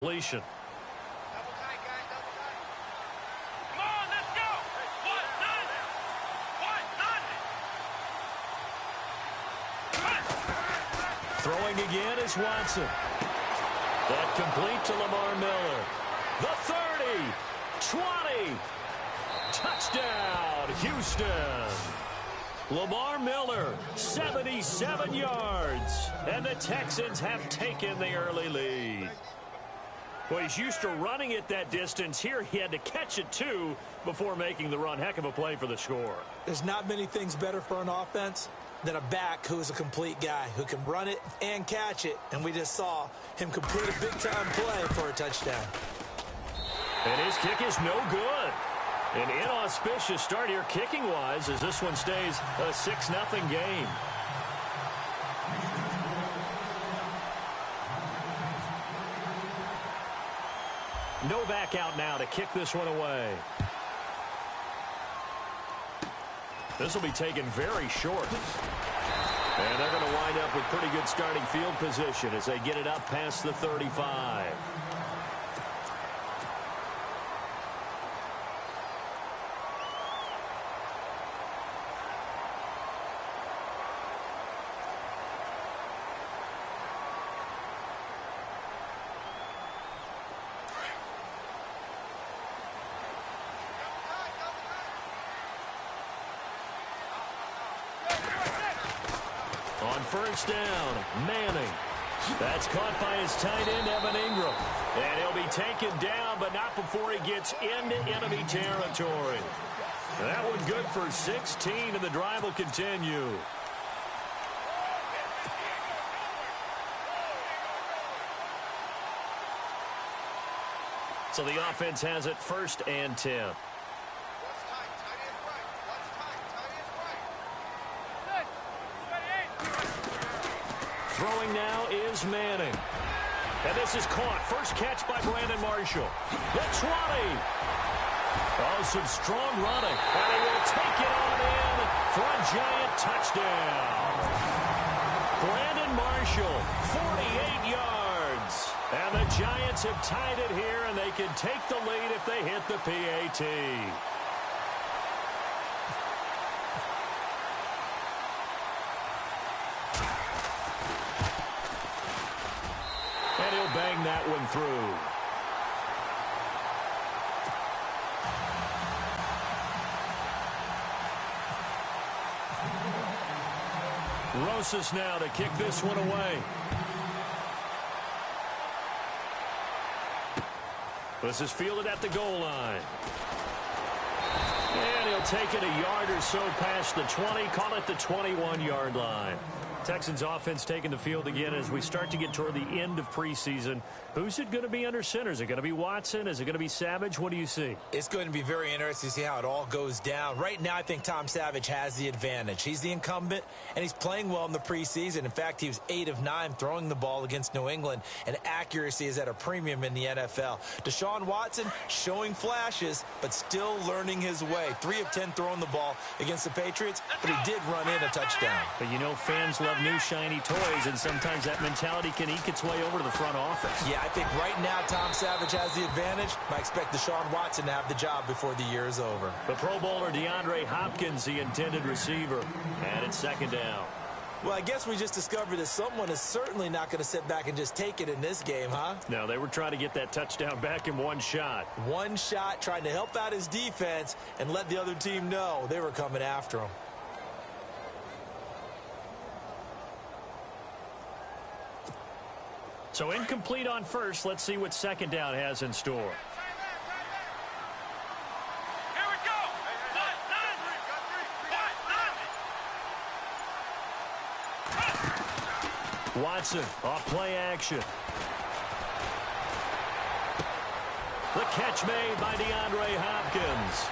completion. Double tight, guys, double tight. Come on, let's go. What? Throwing again is Watson. That complete to Lamar Miller. The 30, 20. Touchdown, Houston. Lamar Miller, 77 yards. And the Texans have taken the early lead. Well, he's used to running it that distance. Here he had to catch it, too, before making the run. Heck of a play for the score. There's not many things better for an offense than a back who is a complete guy who can run it and catch it. And we just saw him complete a big-time play for a touchdown. And his kick is no good. An inauspicious start here kicking-wise as this one stays a 6-0 game. No back out now to kick this one away. This will be taken very short. And they're going to wind up with pretty good starting field position as they get it up past the 35. On first down, Manning. That's caught by his tight end, Evan Ingram. And he'll be taken down, but not before he gets into enemy territory. That one good for 16, and the drive will continue. So the offense has it 1st and 10. Throwing now is Manning. And this is caught. First catch by Brandon Marshall. The 20. Oh, some strong running. And he will take it on in for a giant touchdown. Brandon Marshall, 48 yards. And the Giants have tied it here, and they can take the lead if they hit the PAT. And he'll bang that one through. Rosas now to kick this one away. This is fielded at the goal line. And he'll take it a yard or so past the 20, call it the 21-yard line. Texans offense taking the field again as we start to get toward the end of preseason. Who's it going to be under center? Is it going to be Watson? Is it going to be Savage? What do you see? It's going to be very interesting to see how it all goes down. Right now, I think Tom Savage has the advantage. He's the incumbent, and he's playing well in the preseason. In fact, he was 8 of 9 throwing the ball against New England, and accuracy is at a premium in the NFL. Deshaun Watson showing flashes, but still learning his way. 3 of 10 throwing the ball against the Patriots, but he did run in a touchdown. But you know, fans love new shiny toys, and sometimes that mentality can eke its way over to the front office. Yeah, I think right now Tom Savage has the advantage. I expect Deshaun Watson to have the job before the year is over. The Pro Bowler DeAndre Hopkins, the intended receiver, and it's 2nd down. Well, I guess we just discovered that someone is certainly not going to sit back and just take it in this game, huh? No, they were trying to get that touchdown back in one shot. One shot, trying to help out his defense and let the other team know they were coming after him. So incomplete on first. Let's see what 2nd down has in store. Here we go. Watson off play action. The catch made by DeAndre Hopkins.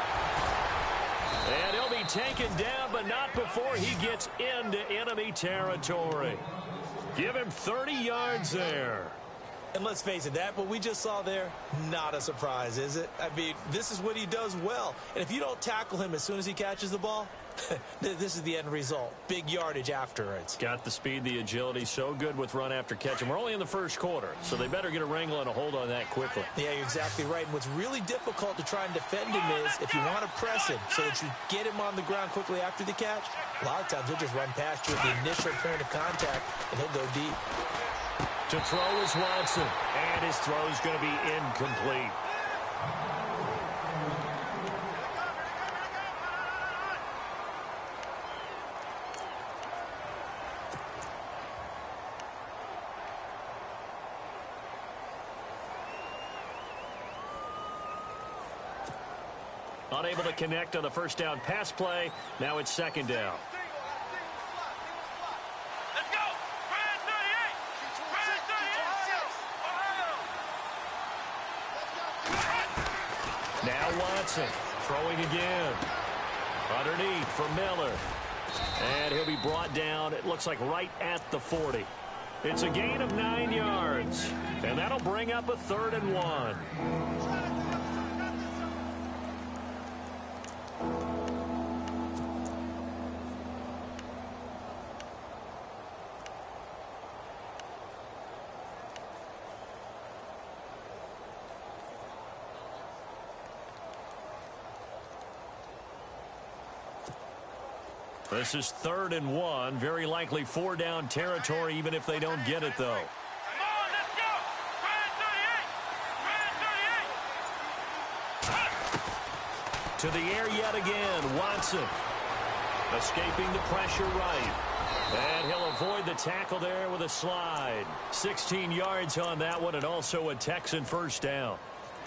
And he'll be taken down, but not before he gets into enemy territory. Give him 30 yards there. And let's face it, that what we just saw there, not a surprise, is it? I mean, this is what he does well. And if you don't tackle him as soon as he catches the ball, This is the end result. Big yardage afterwards. Got the speed, the agility, so good with run after catch. And we're only in the first quarter, so they better get a wrangle and a hold on that quickly. Yeah, you're exactly right. And what's really difficult to try and defend him is if you want to press him so that you get him on the ground quickly after the catch, a lot of times he'll just run past you at the initial point of contact, and he'll go deep. To throw is Watson, and his throw is going to be incomplete. Unable to connect on the first down pass play. Now it's second down. Let's go! Brand 38! Brand 38! Ohio! Now Watson throwing again. Underneath for Miller. And he'll be brought down, it looks like right at the 40. It's a gain of 9 yards. And that'll bring up a 3rd and 1. This is 3rd and 1. Very likely 4-down territory, even if they don't get it, though. Come on, let's go! Brand 38! Brand 38! To the air yet again, Watson. Escaping the pressure right. And he'll avoid the tackle there with a slide. 16 yards on that one, and also a Texan first down.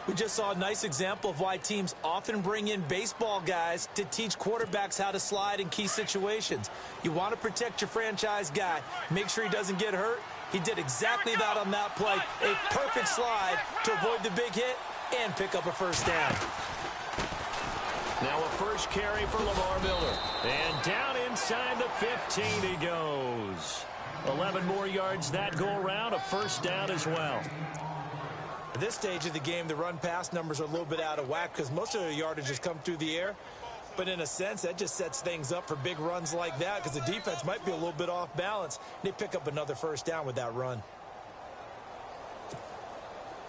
We just saw a nice example of why teams often bring in baseball guys to teach quarterbacks how to slide in key situations. You want to protect your franchise guy. Make sure he doesn't get hurt. He did exactly that on that play. A perfect slide to avoid the big hit and pick up a first down. Now a first carry for Lamar Miller. And down inside the 15 he goes. 11 more yards that go around. A first down as well. At this stage of the game, the run-pass numbers are a little bit out of whack because most of the yardage has come through the air. But in a sense, that just sets things up for big runs like that because the defense might be a little bit off balance. They pick up another first down with that run.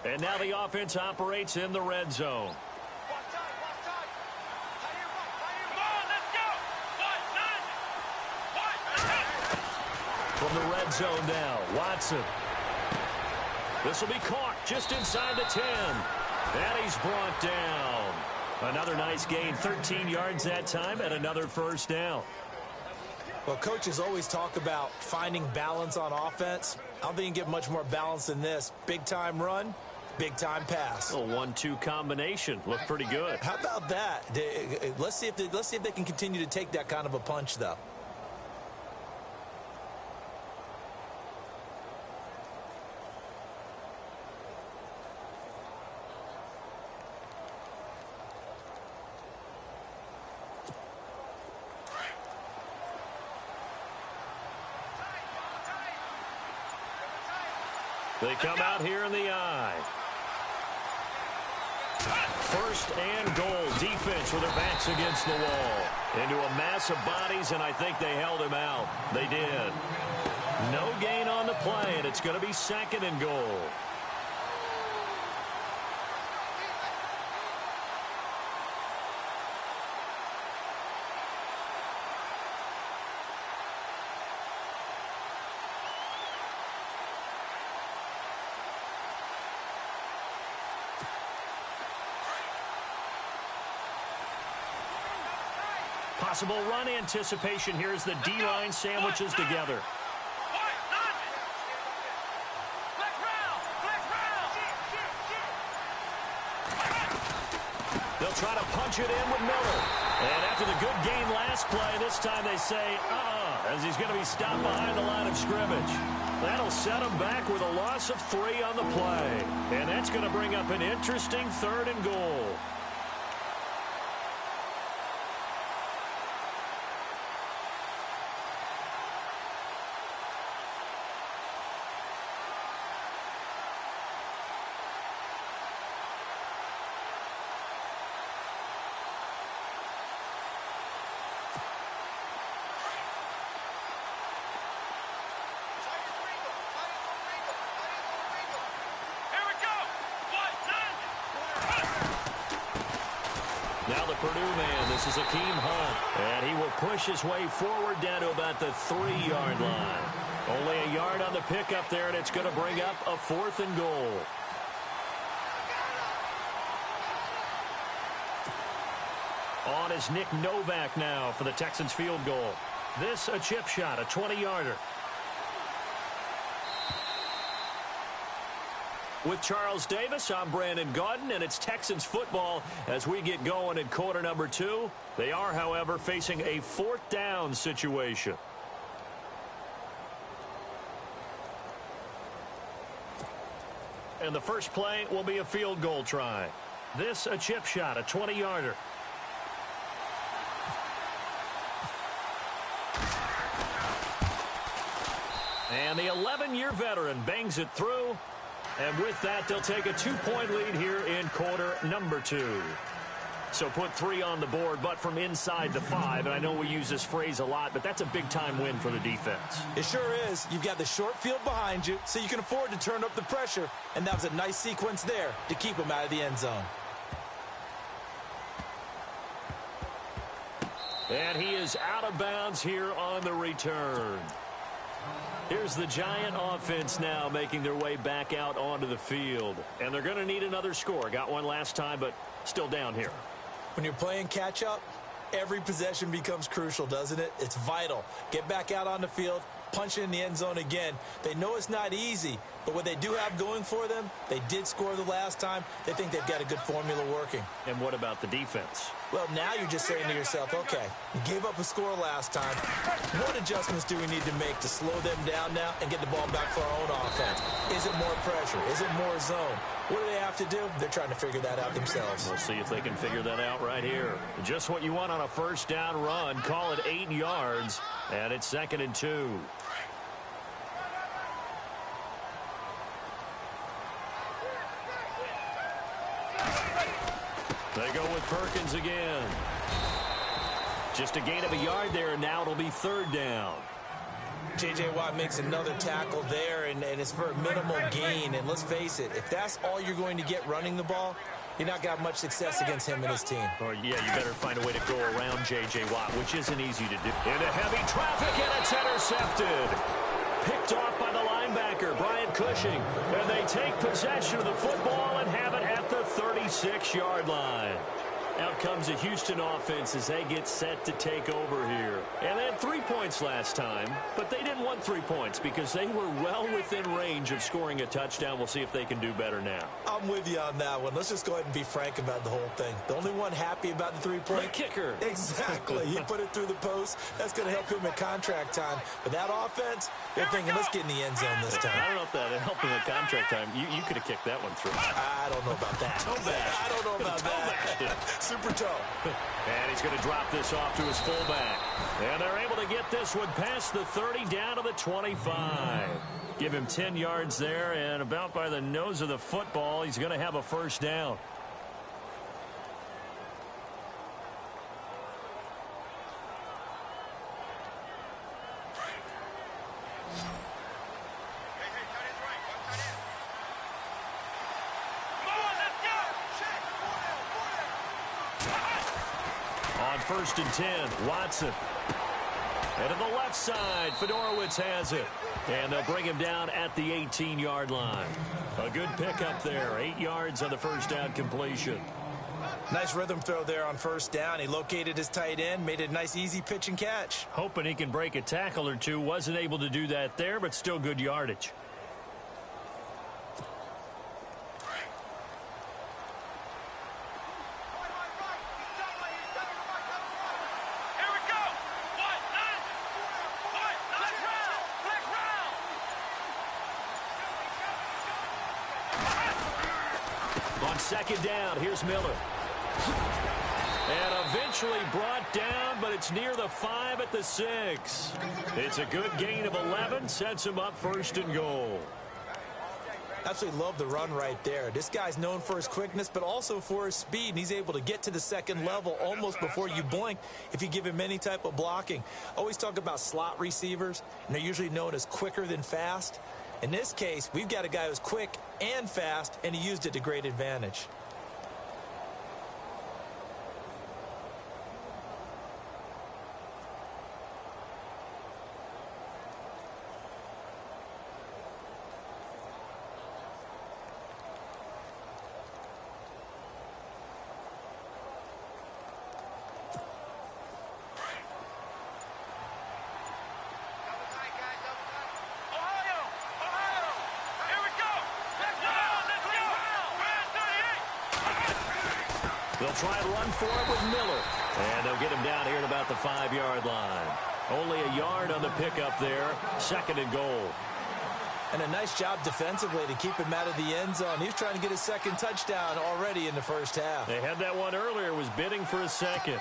And now the offense operates in the red zone. Watch time, watch time! Come on, let's go! 1, 9! 1, 9! From the red zone now, Watson. This will be caught just inside the 10. And he's brought down. Another nice gain, 13 yards that time, and another first down. Well, coaches always talk about finding balance on offense. I don't think you can get much more balance than this. Big-time run, big-time pass. A 1-2 combination. Looked pretty good. How about that? Let's see if they can continue to take that kind of a punch, though. They come out here in the I. First and goal. Defense with their backs against the wall. Into a mass of bodies, and I think they held him out. They did. No gain on the play, and it's going to be 2nd and goal. Possible run anticipation here as the D-line sandwiches together. They'll try to punch it in with Miller. And after the good gain last play, this time they say, as he's going to be stopped behind the line of scrimmage. That'll set him back with a loss of 3 on the play. And that's going to bring up an interesting 3rd and goal. Now the Purdue man, this is Akeem Hunt. And he will push his way forward down to about the 3-yard line. Only a yard on the pickup there, and it's going to bring up a 4th and goal. On is Nick Novak now for the Texans field goal. This a chip shot, a 20-yarder. With Charles Davis, I'm Brandon Gaudin, and it's Texans football as we get going in quarter number 2. They are, however, facing a 4th down situation. And the first play will be a field goal try. This a chip shot, a 20-yarder. And the 11-year veteran bangs it through. And with that, they'll take a 2-point lead here in quarter number 2. So put 3 on the board, but from inside the 5. And I know we use this phrase a lot, but that's a big-time win for the defense. It sure is. You've got the short field behind you, so you can afford to turn up the pressure. And that was a nice sequence there to keep them out of the end zone. And he is out of bounds here on the return. Here's the Giant offense now making their way back out onto the field. And they're going to need another score. Got one last time, but still down here. When you're playing catch-up, every possession becomes crucial, doesn't it? It's vital. Get back out on the field, punch it in the end zone again. They know it's not easy, but what they do have going for them, they did score the last time. They think they've got a good formula working. And what about the defense? Well, now you're just saying to yourself, okay, you gave up a score last time. What adjustments do we need to make to slow them down now and get the ball back for our own offense? Is it more pressure? Is it more zone? What do they have to do? They're trying to figure that out themselves. We'll see if they can figure that out right here. Just what you want on a first down run. Call it 8 yards, and it's 2nd and 2. They go with Perkins again. Just a gain of a yard there, and now it'll be 3rd down. J.J. Watt makes another tackle there, and it's for a minimal gain. And let's face it, if that's all you're going to get running the ball, you're not got much success against him and his team. Or, yeah, you better find a way to go around J.J. Watt, which isn't easy to do. Into heavy traffic, and it's intercepted. Picked off by the linebacker, Bryant Cushing. And they take possession of the football and have it at the 36-yard line. Out comes the Houston offense as they get set to take over here. And they had 3 points last time, but they didn't want 3 points because they were well within range of scoring a touchdown. We'll see if they can do better now. I'm with you on that one. Let's just go ahead and be frank about the whole thing. The only one happy about the 3-point. The kicker. Exactly. He put it through the post. That's going to help him at contract time. But that offense, they're thinking, let's get in the end zone this time. I don't know if that helped him at contract time. You could have kicked that one through. I don't know about that. Toe bash. I don't know about that. Super toe. And he's going to drop this off to his fullback. And they're able to get this one past the 30 down to the 25. Give him 10 yards there, and about by the nose of the football, he's going to have a first down. On 1st and 10, Watson. And to the left side, Fedorowicz has it. And they'll bring him down at the 18-yard line. A good pickup there. 8 yards on the first down completion. Nice rhythm throw there on 1st down. He located his tight end, made it a nice, easy pitch and catch. Hoping he can break a tackle or two. Wasn't able to do that there, but still good yardage. On 2nd down, here's Miller. And eventually brought down, but it's near the 5 at the 6. It's a good gain of 11, sets him up 1st and goal. Absolutely love the run right there. This guy's known for his quickness, but also for his speed. And he's able to get to the 2nd level almost before you blink if you give him any type of blocking. Always talk about slot receivers, and they're usually known as quicker than fast. In this case, we've got a guy who's quick and fast, and he used it to great advantage. They'll try and run for it with Miller. And they'll get him down here at about the 5-yard line. Only a yard on the pickup there. 2nd and goal. And a nice job defensively to keep him out of the end zone. He was trying to get his 2nd touchdown already in the first half. They had that one earlier, was bidding for a 2nd.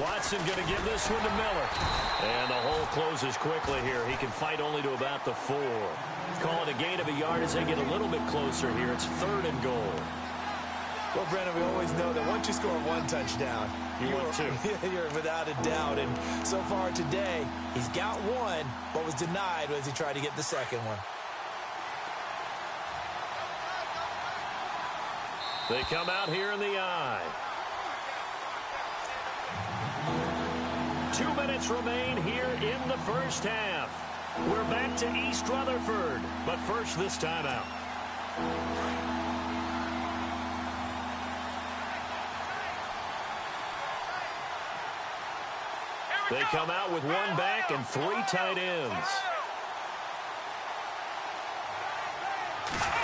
Watson going to give this one to Miller. And the hole closes quickly here. He can fight only to about the 4. Call it a gain of a yard as they get a little bit closer here. It's 3rd and goal. Well, Brandon, we always know that once you score 1 touchdown, you're without a doubt. And so far today, he's got 1, but was denied as he tried to get the 2nd one. They come out here in the I. 2 minutes remain here in the first half. We're back to East Rutherford, but first this timeout. They come out with 1 back and 3 tight ends.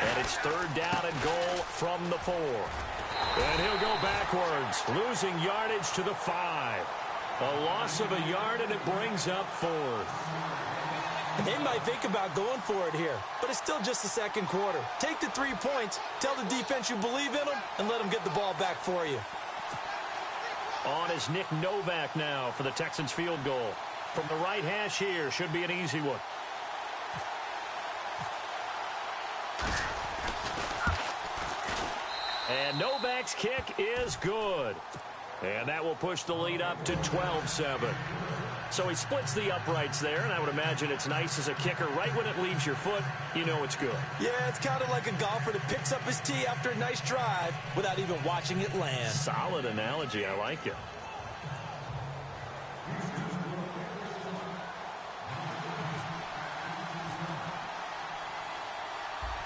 And it's 3rd down and goal from the 4. And he'll go backwards, losing yardage to the 5. A loss of a yard, and it brings up 4th. They might think about going for it here, but it's still just the 2nd quarter. Take the 3 points, tell the defense you believe in them, and let them get the ball back for you. On is Nick Novak now for the Texans field goal. From the right hash here, should be an easy one. And Novak's kick is good. And that will push the lead up to 12-7. So he splits the uprights there, and I would imagine it's nice as a kicker. Right when it leaves your foot, you know it's good. Yeah, it's kind of like a golfer that picks up his tee after a nice drive without even watching it land. Solid analogy. I like it.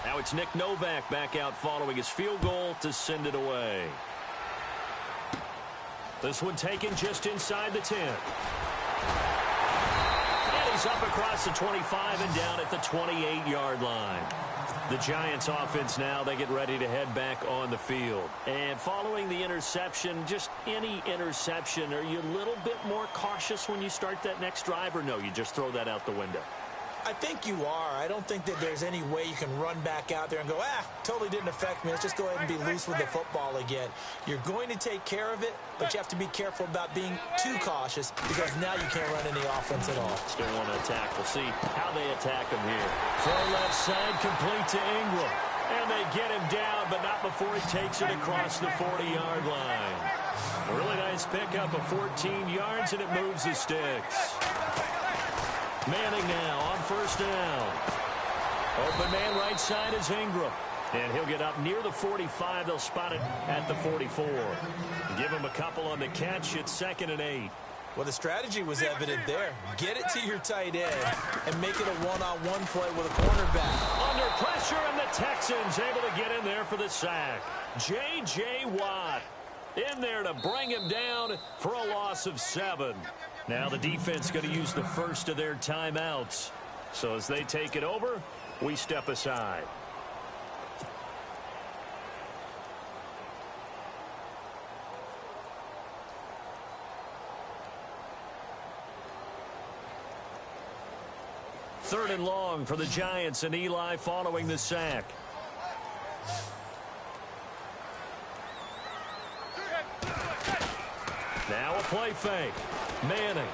Now it's Nick Novak back out following his field goal to send it away. This one taken just inside the 10. And he's up across the 25 and down at the 28-yard line. The Giants offense now, they get ready to head back on the field. And following the interception, just any interception, are you a little bit more cautious when you start that next drive, or no, you just throw that out the window? I think you are. I don't think that there's any way you can run back out there and go, totally didn't affect me. Let's just go ahead and be loose with the football again. You're going to take care of it, but you have to be careful about being too cautious because now you can't run any offense at all. Still want to attack. We'll see how they attack him here. Throw left side, complete to Ingram. And they get him down, but not before he takes it across the 40-yard line. A really nice pickup of 14 yards, and it moves the sticks. Manning now on 1st down. Open man right side is Ingram. And he'll get up near the 45. They'll spot it at the 44. Give him a couple on the catch. It's 2nd and 8. Well, the strategy was evident there. Get it to your tight end and make it a one-on-one play with a cornerback. Under pressure, and the Texans able to get in there for the sack. J.J. Watt in there to bring him down for a loss of 7. Now the defense going to use the first of their timeouts. So as they take it over, we step aside. Third and long for the Giants, and Eli following the sack. Now a play fake. Manning.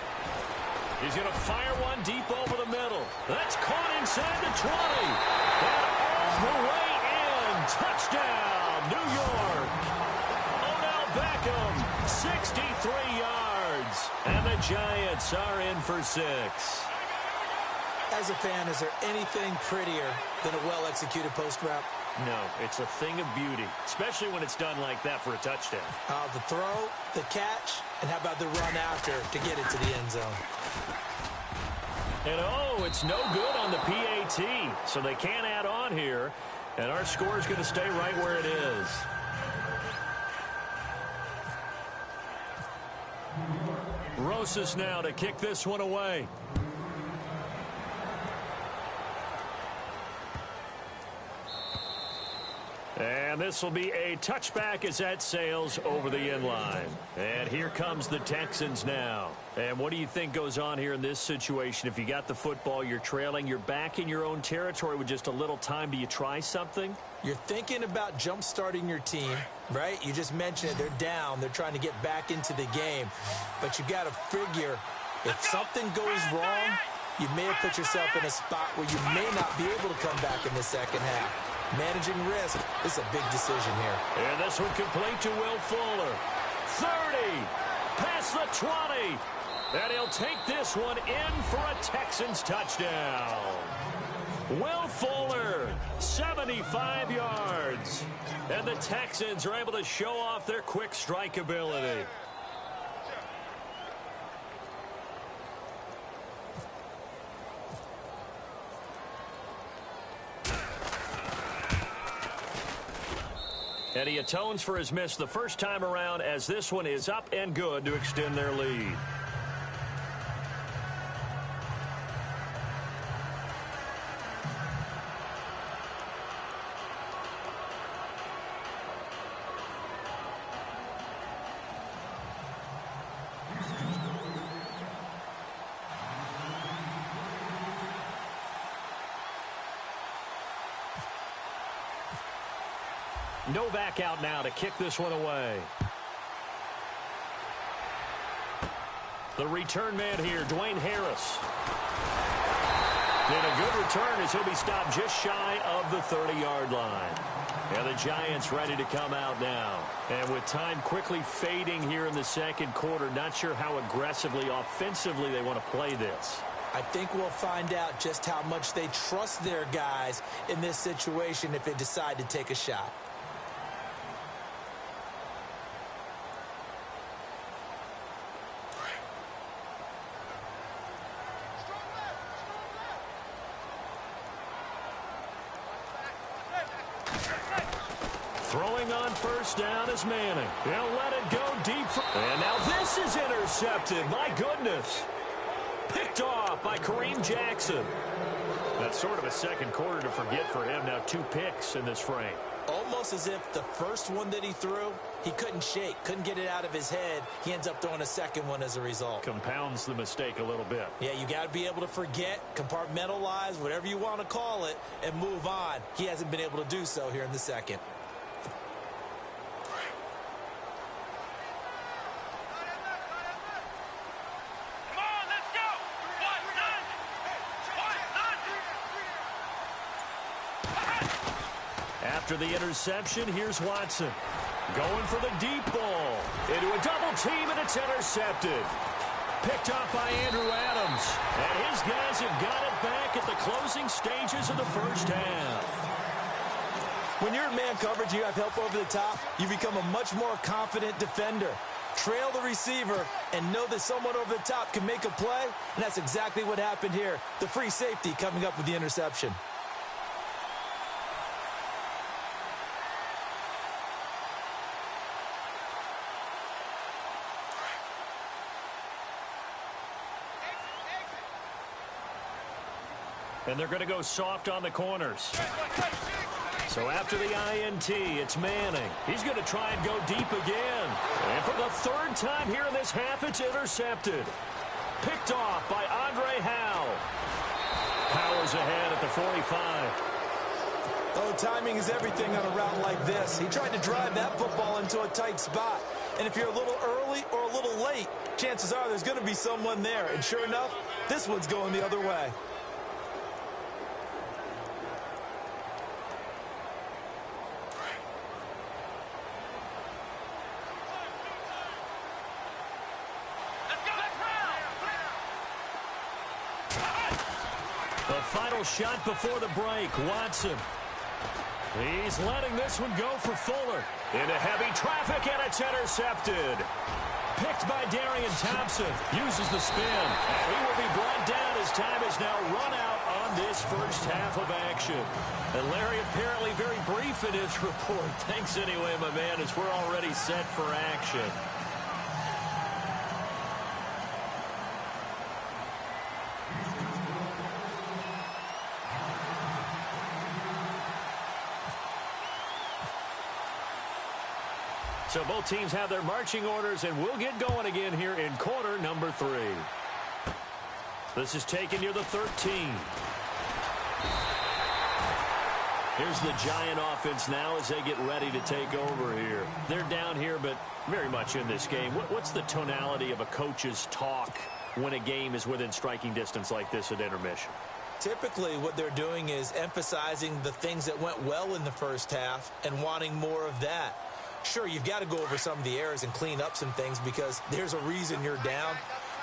He's going to fire one deep over the middle. That's caught inside the 20. And all the way in. Touchdown, New York. Odell Beckham, 63 yards. And the Giants are in for 6. As a fan, is there anything prettier than a well-executed post route? No, it's a thing of beauty, especially when it's done like that for a touchdown. The throw, the catch, and how about the run after to get it to the end zone? And it's no good on the PAT, so they can't add on here, and our score is going to stay right where it is. closest now to kick this one away. And this will be a touchback as that sails over the end line. And here comes the Texans now. And what do you think goes on here in this situation? If you got the football, you're trailing, you're back in your own territory with just a little time. Do you try something? You're thinking about jump-starting your team, right? You just mentioned it. They're down. They're trying to get back into the game. But you got to figure if something goes wrong, you may have put yourself in a spot where you may not be able to come back in the second half. Managing risk is a big decision here. And this one complete to Will Fuller. 30, past the 20. And he'll take this one in for a Texans touchdown. Will Fuller, 75 yards. And the Texans are able to show off their quick strike ability. And he atones for his miss the first time around, as this one is up and good to extend their lead. Novak out now to kick this one away. The return man here, Dwayne Harris. Did a good return as he'll be stopped just shy of the 30-yard line. And the Giants ready to come out now. And with time quickly fading here in the second quarter, not sure how aggressively, offensively they want to play this. I think we'll find out just how much they trust their guys in this situation if they decide to take a shot. Throwing on first down is Manning. He'll let it go deep. And now this is intercepted. My goodness. Picked off by Kareem Jackson. That's sort of a second quarter to forget for him. Now 2 picks in this frame. Almost as if the first one that he threw, he couldn't shake, couldn't get it out of his head. He ends up throwing a second one as a result. Compounds the mistake a little bit. Yeah, you got to be able to forget, compartmentalize, whatever you want to call it, and move on. He hasn't been able to do so here in the second. After the interception, here's Watson. Going for the deep ball. Into a double team, and it's intercepted. Picked off by Andrew Adams. And his guys have got it back at the closing stages of the first half. When you're in man coverage, you have help over the top, you become a much more confident defender. Trail the receiver and know that someone over the top can make a play, and that's exactly what happened here. The free safety coming up with the interception. And they're going to go soft on the corners. So after the INT, it's Manning. He's going to try and go deep again. And for the third time here in this half, it's intercepted. Picked off by Andre Howe. Powers ahead at the 45. Oh, timing is everything on a route like this. He tried to drive that football into a tight spot. And if you're a little early or a little late, chances are there's going to be someone there. And sure enough, this one's going the other way. The final shot before the break, Watson. He's letting this one go for Fuller. Into heavy traffic, and it's intercepted. Picked by Darian Thompson. Uses the spin. And he will be brought down as time is now run out on this first half of action. And Larry apparently very brief in his report. Thanks anyway, my man, as we're already set for action. So both teams have their marching orders, and we'll get going again here in quarter number 3. This is taken near the 13. Here's the Giant offense now as they get ready to take over here. They're down here, but very much in this game. What's the tonality of a coach's talk when a game is within striking distance like this at intermission? Typically, what they're doing is emphasizing the things that went well in the first half and wanting more of that. Sure, you've got to go over some of the errors and clean up some things because there's a reason you're down.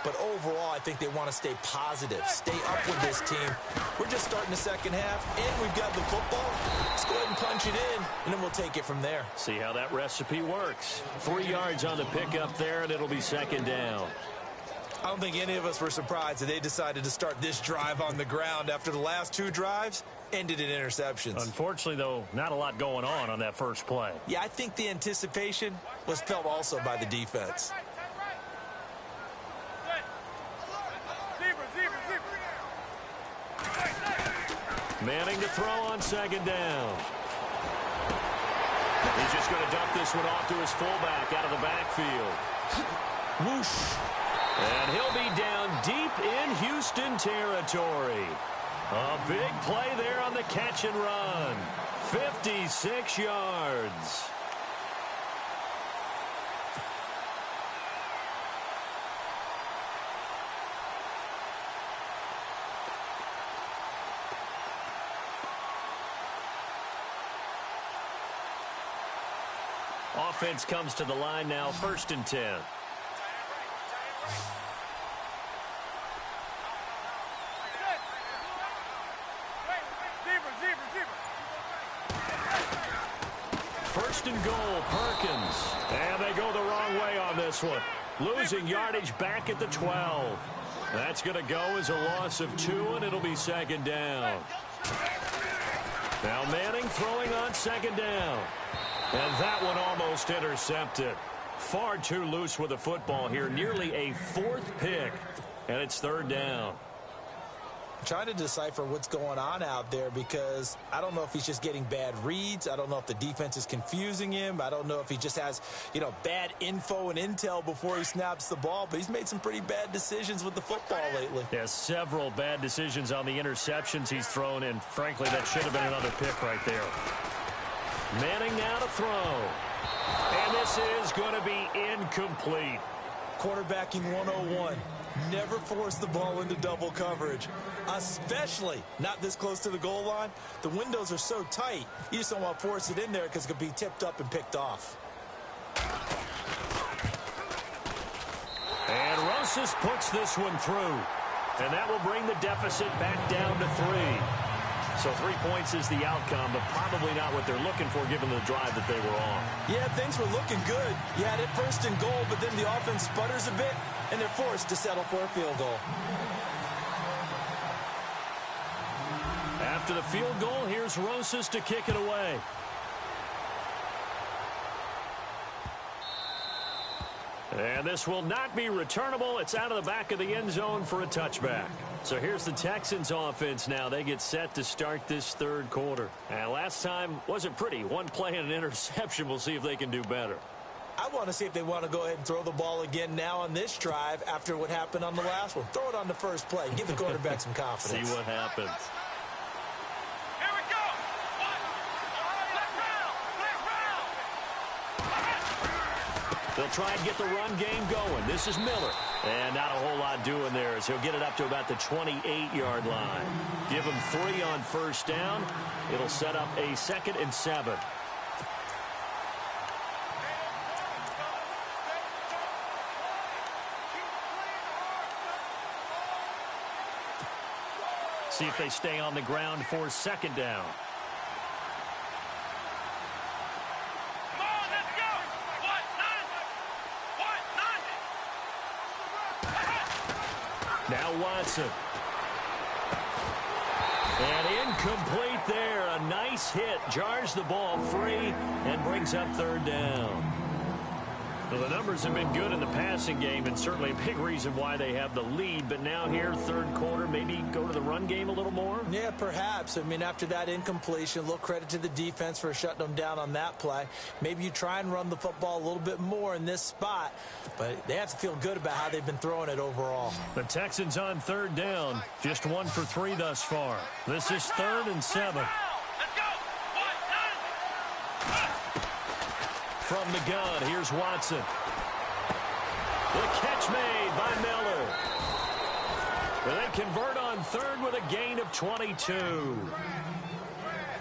But overall, I think they want to stay positive, stay up with this team. We're just starting the second half, and we've got the football. Let's go ahead and punch it in, and then we'll take it from there. See how that recipe works. 3 yards on the pickup there, and it'll be second down. I don't think any of us were surprised that they decided to start this drive on the ground after the last 2 drives ended in interceptions. Unfortunately, though, not a lot going on that first play. Yeah, I think the anticipation was felt also by the defense. Manning to throw on second down. He's just going to dump this one off to his fullback out of the backfield. Whoosh. And he'll be down deep in Houston territory. A big play there on the catch and run. 56 yards. Offense comes to the line now, 1st and 10. First and goal, Perkins. And they go the wrong way on this one. Losing yardage back at the 12. That's going to go as a loss of 2, and it'll be second down. Now Manning throwing on second down. And that one almost intercepted. Far too loose with the football here. Nearly a 4th pick. And it's 3rd down. I'm trying to decipher what's going on out there because I don't know if he's just getting bad reads. I don't know if the defense is confusing him. I don't know if he just has, bad info and intel before he snaps the ball. But he's made some pretty bad decisions with the football lately. Yeah, several bad decisions on the interceptions he's thrown. And frankly, that should have been another pick right there. Manning now to throw. And this is going to be incomplete. Quarterbacking 101. Never force the ball into double coverage, especially not this close to the goal line. The windows are so tight, you just don't want to force it in there because it could be tipped up and picked off. And Rosas puts this one through. And that will bring the deficit back down to 3. So 3 points is the outcome, but probably not what they're looking for given the drive that they were on. Yeah, things were looking good. You had it 1st and goal, but then the offense sputters a bit, and they're forced to settle for a field goal. After the field goal, here's Rosas to kick it away. And this will not be returnable. It's out of the back of the end zone for a touchback. So here's the Texans offense now. They get set to start this 3rd quarter. And last time wasn't pretty. 1 play and an interception. We'll see if they can do better. I want to see if they want to go ahead and throw the ball again now on this drive after what happened on the last one. Throw it on the first play. Give the quarterback some confidence. See what happens. Here we go. They'll try and get the run game going. This is Miller. And not a whole lot doing there as he'll get it up to about the 28-yard line. Give him 3 on 1st down. It'll set up a 2nd and 7. See if they stay on the ground for 2nd down. Now Watson. And incomplete there. A nice hit. Jars the ball free and brings up 3rd down. Well, the numbers have been good in the passing game, and certainly a big reason why they have the lead. But now here, third quarter, maybe go to the run game a little more? Yeah, perhaps. I mean, after that incompletion, a little credit to the defense for shutting them down on that play. Maybe you try and run the football a little bit more in this spot, but they have to feel good about how they've been throwing it overall. The Texans on third down, just 1 for 3 thus far. This is 3rd and 7. From the gun, here's Watson. The catch made by Miller. And they convert on third with a gain of 22.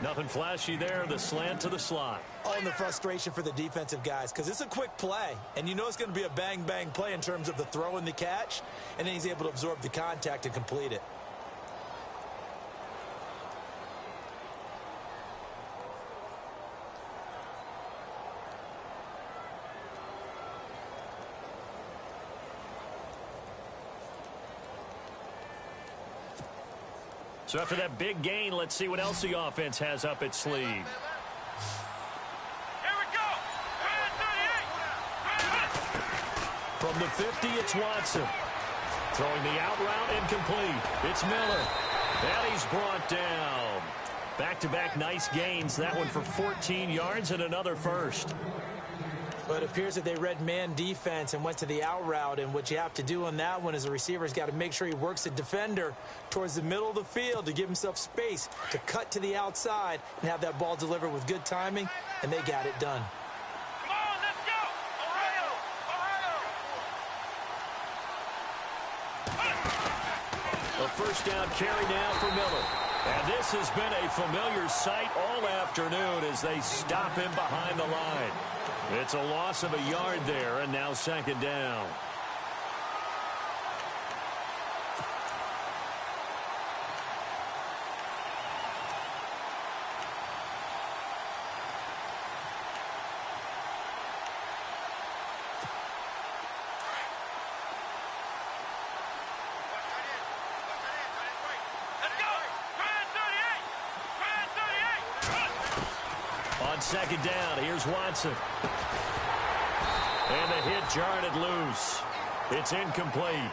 Nothing flashy there, the slant to the slot. Oh, and the frustration for the defensive guys, because it's a quick play, and you know it's going to be a bang-bang play in terms of the throw and the catch, and then he's able to absorb the contact and complete it. So after that big gain, let's see what else the offense has up its sleeve. Here we go. From the 50, it's Watson. Throwing the out route incomplete. It's Miller. And he's brought down. Back-to-back nice gains. That one for 14 yards and another first. But it appears that they read man defense and went to the out route, and what you have to do on that one is a receiver's got to make sure he works the defender towards the middle of the field to give himself space to cut to the outside and have that ball delivered with good timing, and they got it done. Come on, let's go. Ohio. A first down carry now for Miller. And this has been a familiar sight all afternoon as they stop him behind the line. It's a loss of a yard there, and now 2nd down. On 2nd down, here's Watson. And the hit jarred it loose. It's incomplete.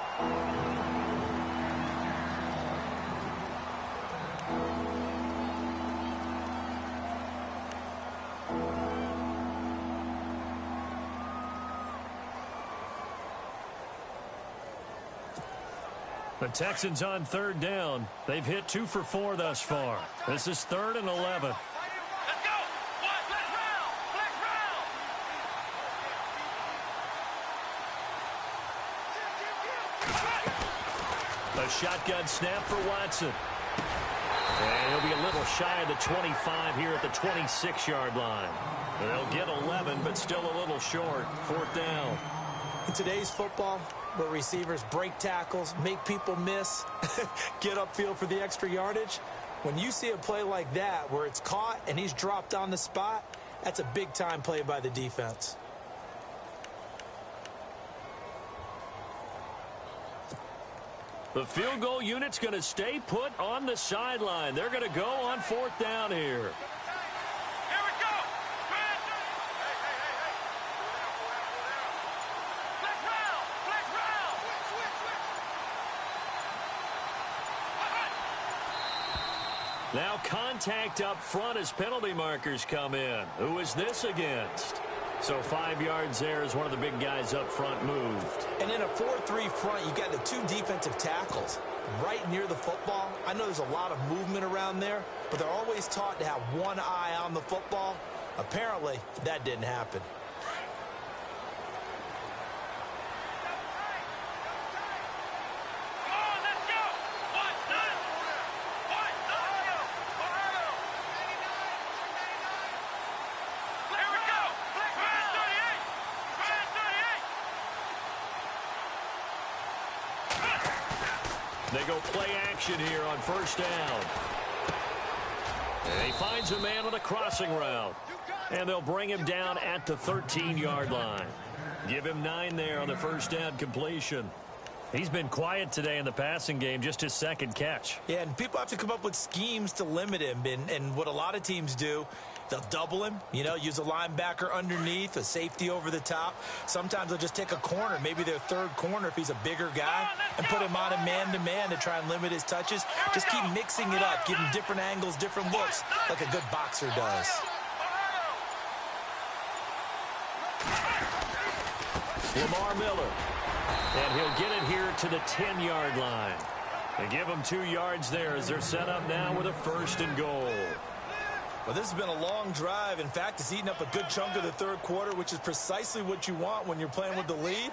The Texans on 3rd down. They've hit 2 for 4 thus far. This is 3rd and 11. A shotgun snap for Watson. And he'll be a little shy of the 25 here at the 26-yard line. They'll get 11, but still a little short. 4th down. In today's football, where receivers break tackles, make people miss, get upfield for the extra yardage, when you see a play like that where it's caught and he's dropped on the spot, that's a big-time play by the defense. The field goal unit's going to stay put on the sideline. They're going to go on 4th down here. Here we go. Flex round. Now contact up front as penalty markers come in. Who is this against? So 5 yards there as one of the big guys up front moved. And in a 4-3 front, you got the 2 defensive tackles right near the football. I know there's a lot of movement around there, but they're always taught to have one eye on the football. Apparently, that didn't happen. They go play action here on 1st down. And he finds a man on a crossing route. And they'll bring him down at the 13-yard line. Give him 9 there on the 1st down completion. He's been quiet today in the passing game, just his 2nd catch. Yeah, and people have to come up with schemes to limit him. And what a lot of teams do They'll double him, use a linebacker underneath, a safety over the top. Sometimes they'll just take a corner, maybe their third corner if he's a bigger guy, and put him on a man-to-man to try and limit his touches. Just keep mixing it up, give him different angles, different looks, like a good boxer does. Lamar Miller. And he'll get it here to the 10-yard line. They give him 2 yards there as they're set up now with a 1st and goal. Well, this has been a long drive. In fact, it's eaten up a good chunk of the third quarter, which is precisely what you want when you're playing with the lead.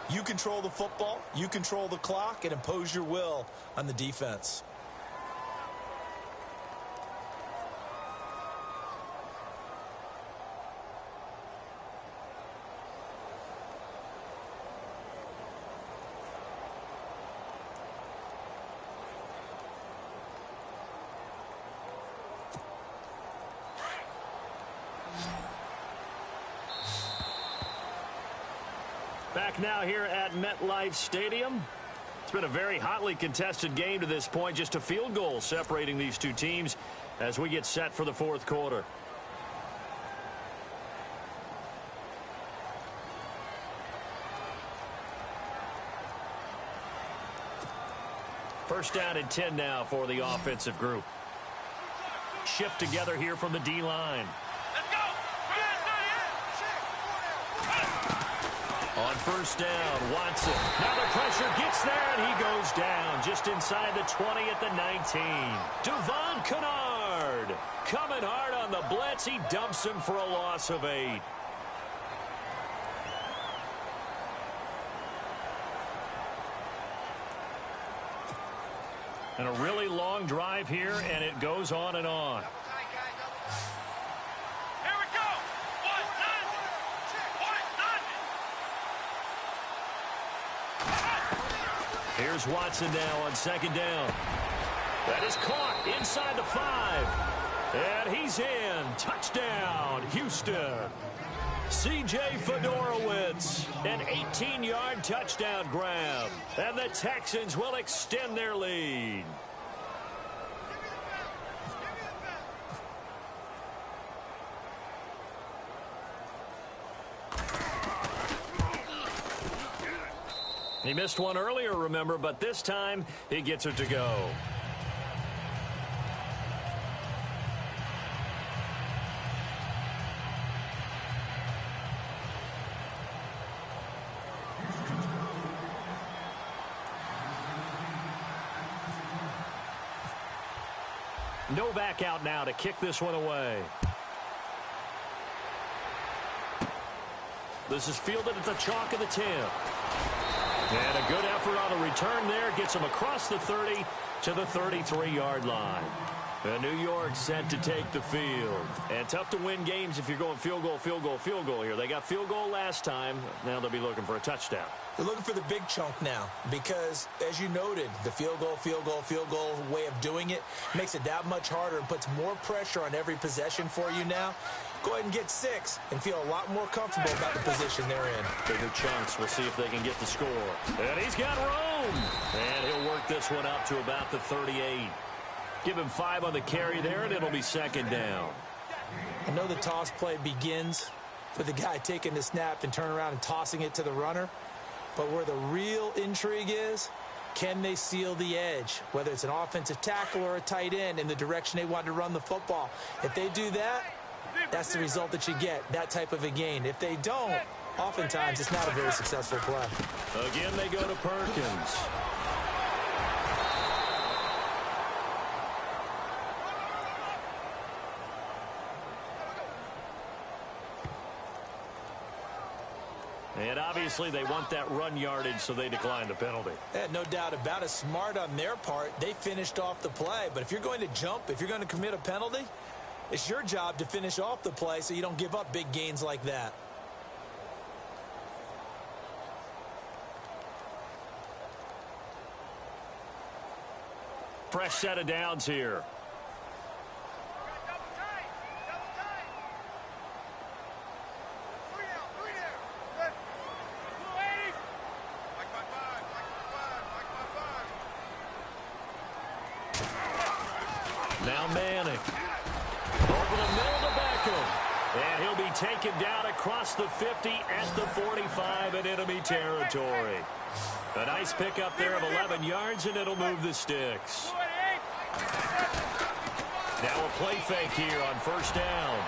You control the football, you control the clock, and impose your will on the defense. Back now here at MetLife Stadium. It's been a very hotly contested game to this point. Just a field goal separating these two teams as we get set for the 4th quarter. First down and 10 now for the offensive group. Shift together here from the D-line. On first down, Watson. Now the pressure gets there, and he goes down just inside the 20 at the 19. Devon Kennard coming hard on the blitz. He dumps him for a loss of 8. And a really long drive here, and it goes on and on. Here's Watson now on 2nd down. That is caught inside the 5. And he's in. Touchdown, Houston. C.J. Fedorowicz, an 18-yard touchdown grab. And the Texans will extend their lead. He missed one earlier, remember, but this time he gets it to go. Novak out now to kick this one away. This is fielded at the chalk of the 10. And a good effort on the return there. Gets him across the 30 to the 33-yard line. And New York set to take the field. And tough to win games if you're going field goal, field goal, field goal here. They got field goal last time. Now they'll be looking for a touchdown. They're looking for the big chunk now because, as you noted, the field goal way of doing it makes it that much harder and puts more pressure on every possession for you now. Go ahead and get 6 and feel a lot more comfortable about the position they're in. Bigger chunks. We'll see if they can get the score. And he's got room. And he'll work this one out to about the 38. Give him 5 on the carry there, and it'll be 2nd down. I know the toss play begins with the guy taking the snap and turning around and tossing it to the runner. But where the real intrigue is, can they seal the edge, whether it's an offensive tackle or a tight end, in the direction they want to run the football? If they do that, that's the result that you get, that type of a gain. If they don't, oftentimes it's not a very successful play. Again, they go to Perkins. And obviously they want that run yardage, so they decline the penalty. Yeah, no doubt about it. Smart on their part. They finished off the play. But if you're going to jump, if you're going to commit a penalty, it's your job to finish off the play so you don't give up big gains like that. Fresh set of downs here. Now Manning. Over the middle to taken down across the 50 at the 45 in enemy territory. A nice pickup there of 11 yards, and it'll move the sticks. Now a play fake here on first down.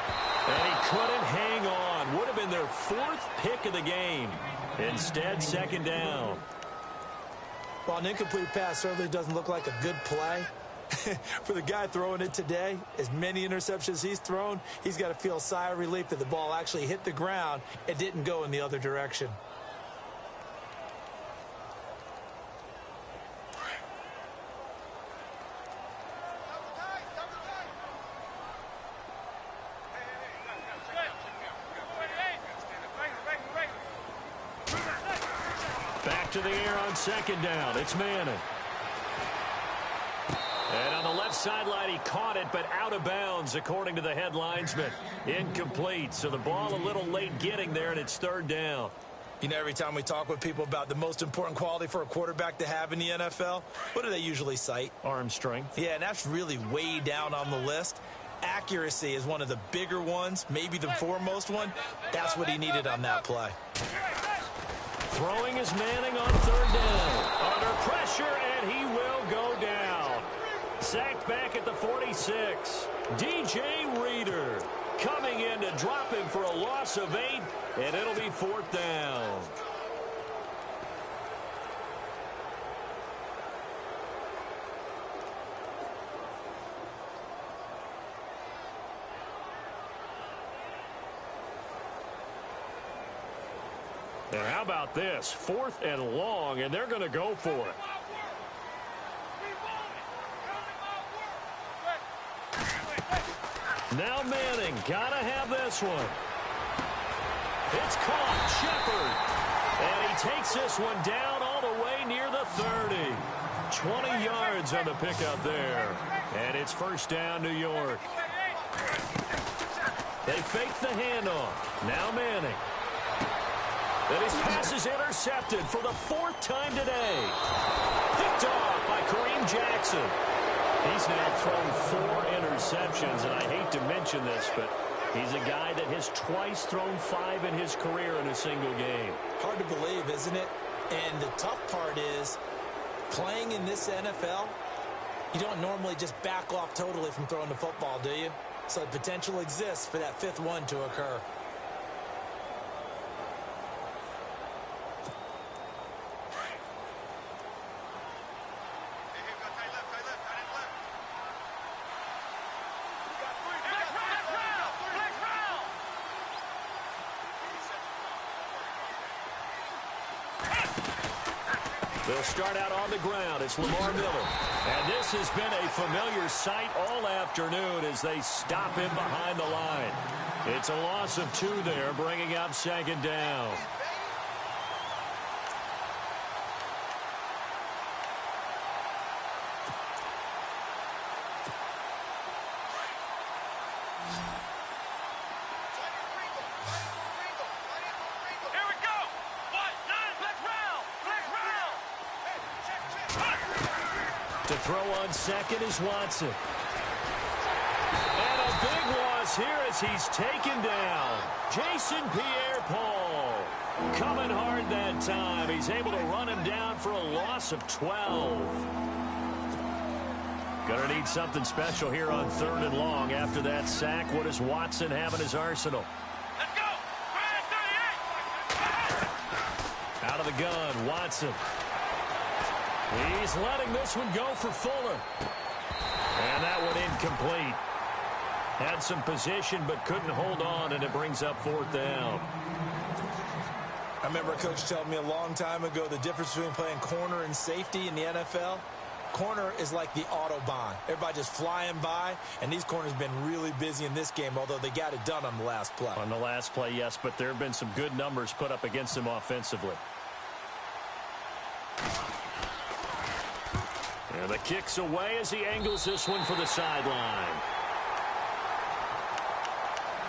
And he couldn't hang on. Would have been their 4th pick of the game. Instead, second down. Well, an incomplete pass certainly doesn't look like a good play. For the guy throwing it today, as many interceptions he's thrown, he's got to feel a sigh of relief that the ball actually hit the ground and didn't go in the other direction. Back to the air on second down. It's Manning. And on the left sideline, he caught it, but out of bounds, according to the head linesman. Incomplete, so the ball a little late getting there, and it's third down. You know, every time we talk with people about the most important quality for a quarterback to have in the NFL, what do they usually cite? Arm strength. Yeah, and that's really way down on the list. Accuracy is one of the bigger ones, maybe the foremost one. That's what he needed on that play. Throwing is Manning on third down. Under pressure, and he will go down. Sacked back at the 46. DJ Reader coming in to drop him for a loss of 8, and it'll be fourth down. And how about this? 4th and long, and they're going to go for it. Now Manning, gotta have this one. It's caught, Shepard. And he takes this one down all the way near the 30. 20 yards on the pickup there. And it's first down, New York. They fake the handoff. Now Manning. And his pass is intercepted for the 4th time today. Picked off by Kareem Jackson. He's now thrown 4 interceptions, and I hate to mention this, but he's a guy that has twice thrown 5 in his career in a single game. Hard to believe, isn't it? And the tough part is, playing in this NFL, you don't normally just back off totally from throwing the football, do you? So the potential exists for that 5th one to occur. They'll start out on the ground. It's Lamar Miller. And this has been a familiar sight all afternoon as they stop him behind the line. It's a loss of 2 there, bringing up second down. To throw on second is Watson. And a big loss here as he's taken down. Jason Pierre-Paul coming hard that time. He's able to run him down for a loss of 12. Gonna need something special here on 3rd and long. After that sack, what does Watson have in his arsenal? Let's go! 38! Out of the gun, Watson. He's letting this one go for Fuller. And that one incomplete. Had some position but couldn't hold on, and it brings up 4th down. I remember a coach telling me a long time ago the difference between playing corner and safety in the NFL. Corner is like the Autobahn. Everybody just flying by, and these corners have been really busy in this game, although they got it done on the last play. On the last play, yes, but there have been some good numbers put up against them offensively. And the kick's away as he angles this one for the sideline.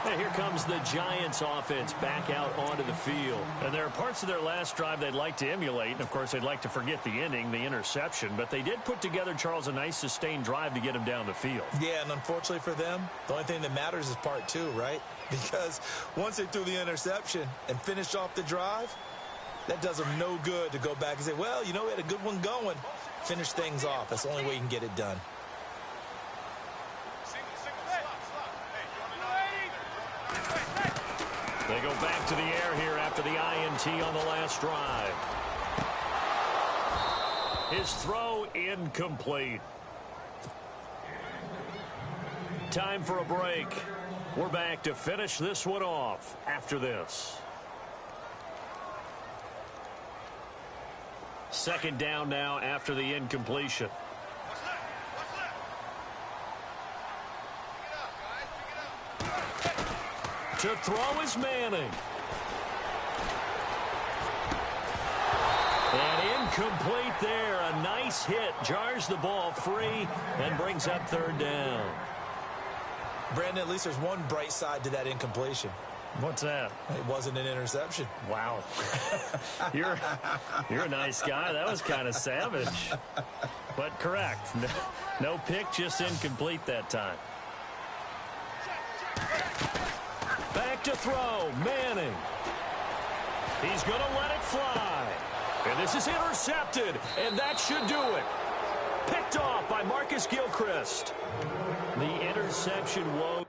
And here comes the Giants offense back out onto the field. And there are parts of their last drive they'd like to emulate. And, of course, they'd like to forget the ending, the interception. But they did put together, Charles, a nice sustained drive to get him down the field. Yeah, and unfortunately for them, the only thing that matters is part two, right? Because once they threw the interception and finished off the drive, that does them no good to go back and say, well, you know, we had a good one going. Finish things off. That's the only way you can get it done. They go back to the air here after the INT on the last drive. His throw incomplete. Time for a break. We're back to finish this one off after this. Second down now after the incompletion. To throw is Manning. And incomplete there. A nice hit. Jars the ball free and brings up third down. Brandon, at least there's one bright side to that incompletion. What's that? It wasn't an interception. Wow. You're a nice guy. That was kind of savage. But correct. No pick, just incomplete that time. Back to throw. Manning. He's going to let it fly. And this is intercepted. And that should do it. Picked off by Marcus Gilchrist. The interception woe.